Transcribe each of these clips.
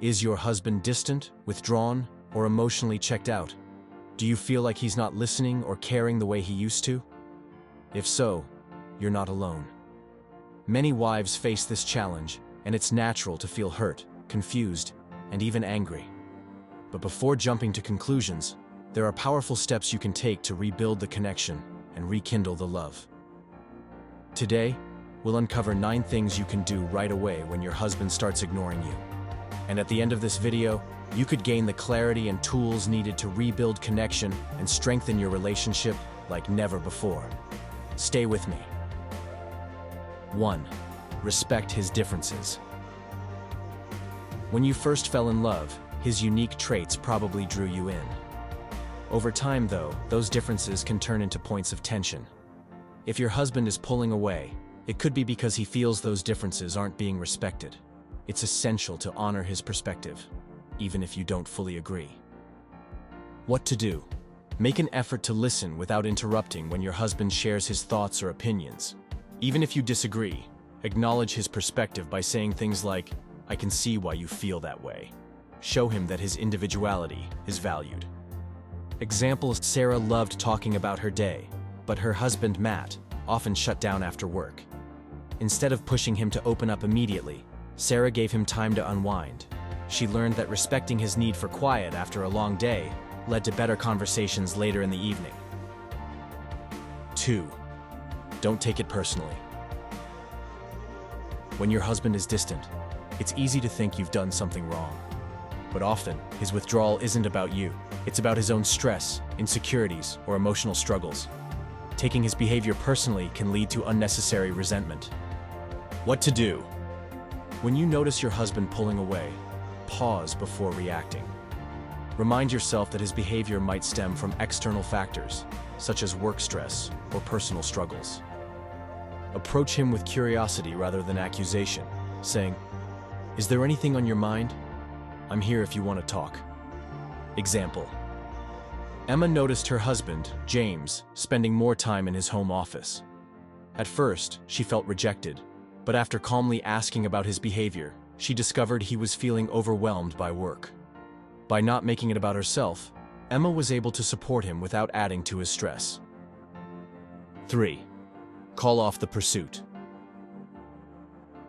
Is your husband distant, withdrawn, or emotionally checked out? Do you feel like he's not listening or caring the way he used to? If so, you're not alone. Many wives face this challenge, and it's natural to feel hurt, confused, and even angry. But before jumping to conclusions, there are powerful steps you can take to rebuild the connection and rekindle the love. Today, we'll uncover 9 things you can do right away when your husband starts ignoring you. And at the end of this video, you could gain the clarity and tools needed to rebuild connection and strengthen your relationship like never before. Stay with me. 1. Respect his differences. When you first fell in love, his unique traits probably drew you in. Over time, though, those differences can turn into points of tension. If your husband is pulling away, it could be because he feels those differences aren't being respected. It's essential to honor his perspective, even if you don't fully agree. What to do? Make an effort to listen without interrupting when your husband shares his thoughts or opinions. Even if you disagree, acknowledge his perspective by saying things like, "I can see why you feel that way." Show him that his individuality is valued. Example: Sarah loved talking about her day, but her husband, Matt, often shut down after work. Instead of pushing him to open up immediately, Sarah gave him time to unwind. She learned that respecting his need for quiet after a long day led to better conversations later in the evening. 2. Don't take it personally. When your husband is distant, it's easy to think you've done something wrong. But often, his withdrawal isn't about you. It's about his own stress, insecurities, or emotional struggles. Taking his behavior personally can lead to unnecessary resentment. What to do? When you notice your husband pulling away, pause before reacting. Remind yourself that his behavior might stem from external factors, such as work stress or personal struggles. Approach him with curiosity rather than accusation, saying, "Is there anything on your mind? I'm here if you want to talk." Example: Emma noticed her husband, James, spending more time in his home office. At first, she felt rejected, but after calmly asking about his behavior, she discovered he was feeling overwhelmed by work. By not making it about herself, Emma was able to support him without adding to his stress. 3. Call off the pursuit.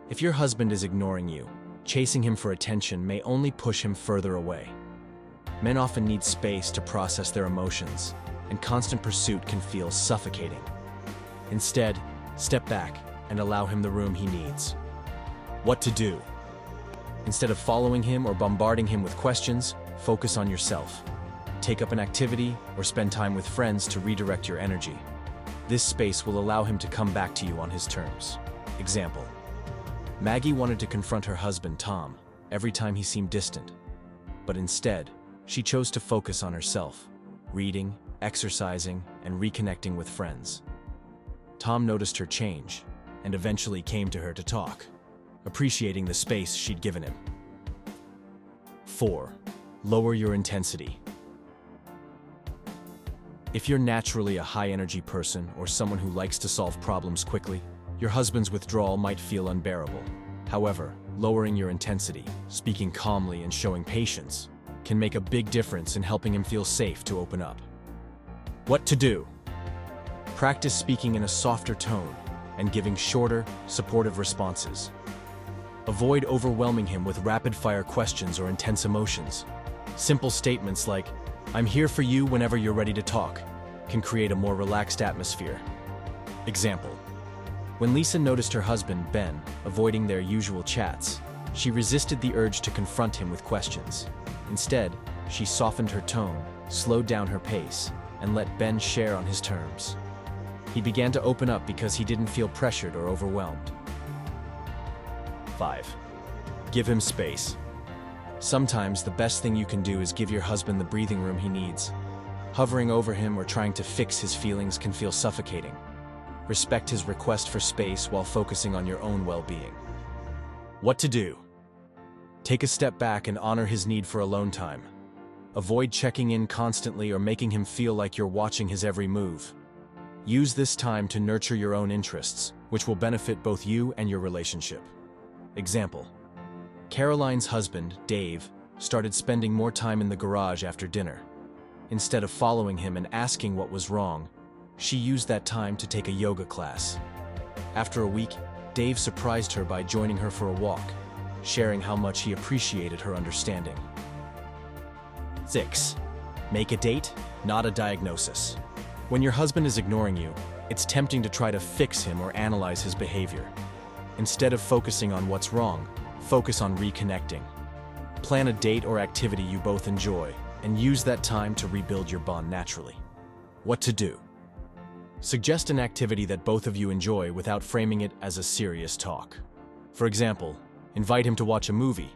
If your husband is ignoring you, chasing him for attention may only push him further away. Men often need space to process their emotions, and constant pursuit can feel suffocating. Instead, step back and allow him the room he needs. What to do? Instead of following him or bombarding him with questions, focus on yourself. Take up an activity or spend time with friends to redirect your energy. This space will allow him to come back to you on his terms. Example: Maggie wanted to confront her husband, Tom, every time he seemed distant. But instead, she chose to focus on herself, reading, exercising, and reconnecting with friends. Tom noticed her change and eventually came to her to talk, appreciating the space she'd given him. 4. Lower your intensity. If you're naturally a high-energy person or someone who likes to solve problems quickly, your husband's withdrawal might feel unbearable. However, lowering your intensity, speaking calmly, and showing patience can make a big difference in helping him feel safe to open up. What to do? Practice speaking in a softer tone and giving shorter, supportive responses. Avoid overwhelming him with rapid-fire questions or intense emotions. Simple statements like, "I'm here for you whenever you're ready to talk," can create a more relaxed atmosphere. Example: When Lisa noticed her husband, Ben, avoiding their usual chats, she resisted the urge to confront him with questions. Instead, she softened her tone, slowed down her pace, and let Ben share on his terms. He began to open up because he didn't feel pressured or overwhelmed. 5. Give him space. Sometimes the best thing you can do is give your husband the breathing room he needs. Hovering over him or trying to fix his feelings can feel suffocating. Respect his request for space while focusing on your own well-being. What to do? Take a step back and honor his need for alone time. Avoid checking in constantly or making him feel like you're watching his every move. Use this time to nurture your own interests, which will benefit both you and your relationship. Example: Caroline's husband, Dave, started spending more time in the garage after dinner. Instead of following him and asking what was wrong, she used that time to take a yoga class. After a week, Dave surprised her by joining her for a walk, sharing how much he appreciated her understanding. 6. Make a date, not a diagnosis. When your husband is ignoring you, it's tempting to try to fix him or analyze his behavior. Instead of focusing on what's wrong, focus on reconnecting. Plan a date or activity you both enjoy, and use that time to rebuild your bond naturally. What to do? Suggest an activity that both of you enjoy without framing it as a serious talk. For example, invite him to watch a movie,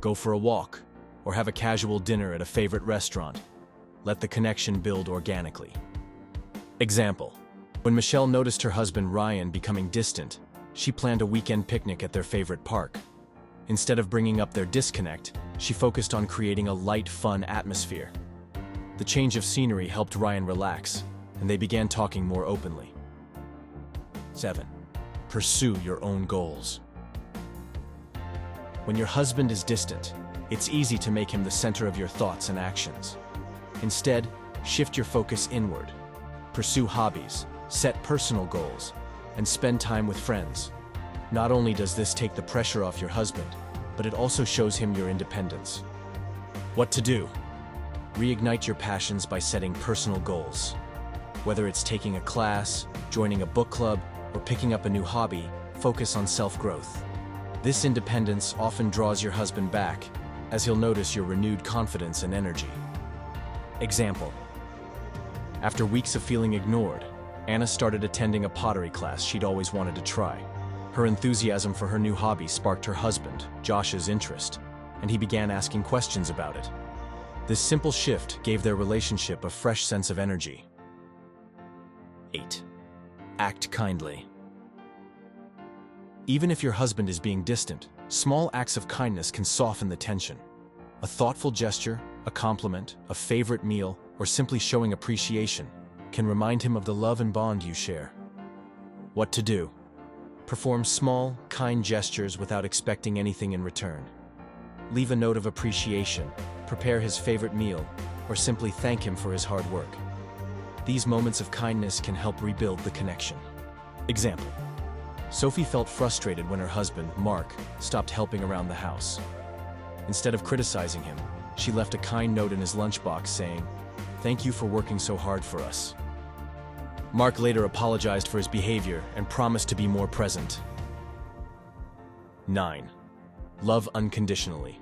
go for a walk, or have a casual dinner at a favorite restaurant. Let the connection build organically. Example: when Michelle noticed her husband Ryan becoming distant, she planned a weekend picnic at their favorite park. Instead of bringing up their disconnect, she focused on creating a light, fun atmosphere. The change of scenery helped Ryan relax, and they began talking more openly. 7. Pursue your own goals. When your husband is distant, it's easy to make him the center of your thoughts and actions. Instead, shift your focus inward. Pursue hobbies, set personal goals, and spend time with friends. Not only does this take the pressure off your husband, but it also shows him your independence. What to do? Reignite your passions by setting personal goals. Whether it's taking a class, joining a book club, or picking up a new hobby, focus on self-growth. This independence often draws your husband back, as he'll notice your renewed confidence and energy. Example: after weeks of feeling ignored, Anna started attending a pottery class she'd always wanted to try. Her enthusiasm for her new hobby sparked her husband, Josh's interest, and he began asking questions about it. This simple shift gave their relationship a fresh sense of energy. 8. Act kindly. Even if your husband is being distant, small acts of kindness can soften the tension. A thoughtful gesture, a compliment, a favorite meal, or simply showing appreciation can remind him of the love and bond you share. What to do? Perform small, kind gestures without expecting anything in return. Leave a note of appreciation, prepare his favorite meal, or simply thank him for his hard work. These moments of kindness can help rebuild the connection. Example: Sophie felt frustrated when her husband, Mark, stopped helping around the house. Instead of criticizing him, she left a kind note in his lunchbox saying, "Thank you for working so hard for us." Mark later apologized for his behavior and promised to be more present. 9. Love unconditionally.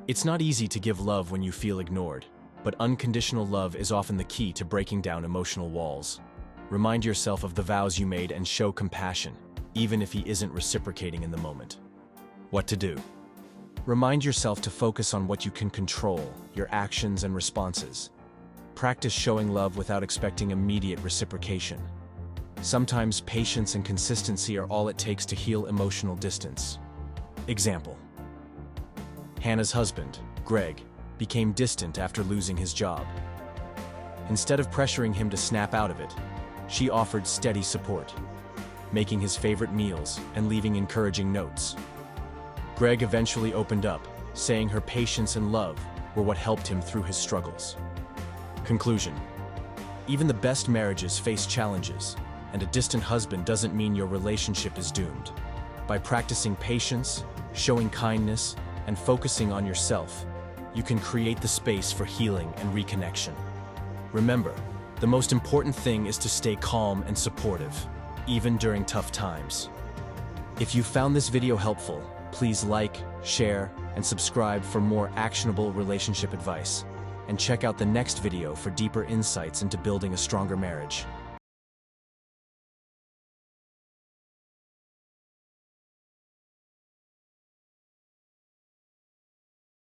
It's not easy to give love when you feel ignored, but unconditional love is often the key to breaking down emotional walls. Remind yourself of the vows you made and show compassion, even if he isn't reciprocating in the moment. What to do? Remind yourself to focus on what you can control, your actions and responses. Practice showing love without expecting immediate reciprocation. Sometimes patience and consistency are all it takes to heal emotional distance. Example: Hannah's husband, Greg, became distant after losing his job. Instead of pressuring him to snap out of it, she offered steady support, making his favorite meals and leaving encouraging notes. Greg eventually opened up, saying her patience and love were what helped him through his struggles. Conclusion: even the best marriages face challenges, and a distant husband doesn't mean your relationship is doomed. By practicing patience, showing kindness, and focusing on yourself, you can create the space for healing and reconnection. Remember, the most important thing is to stay calm and supportive, even during tough times. If you found this video helpful, please like, share, and subscribe for more actionable relationship advice. And check out the next video for deeper insights into building a stronger marriage.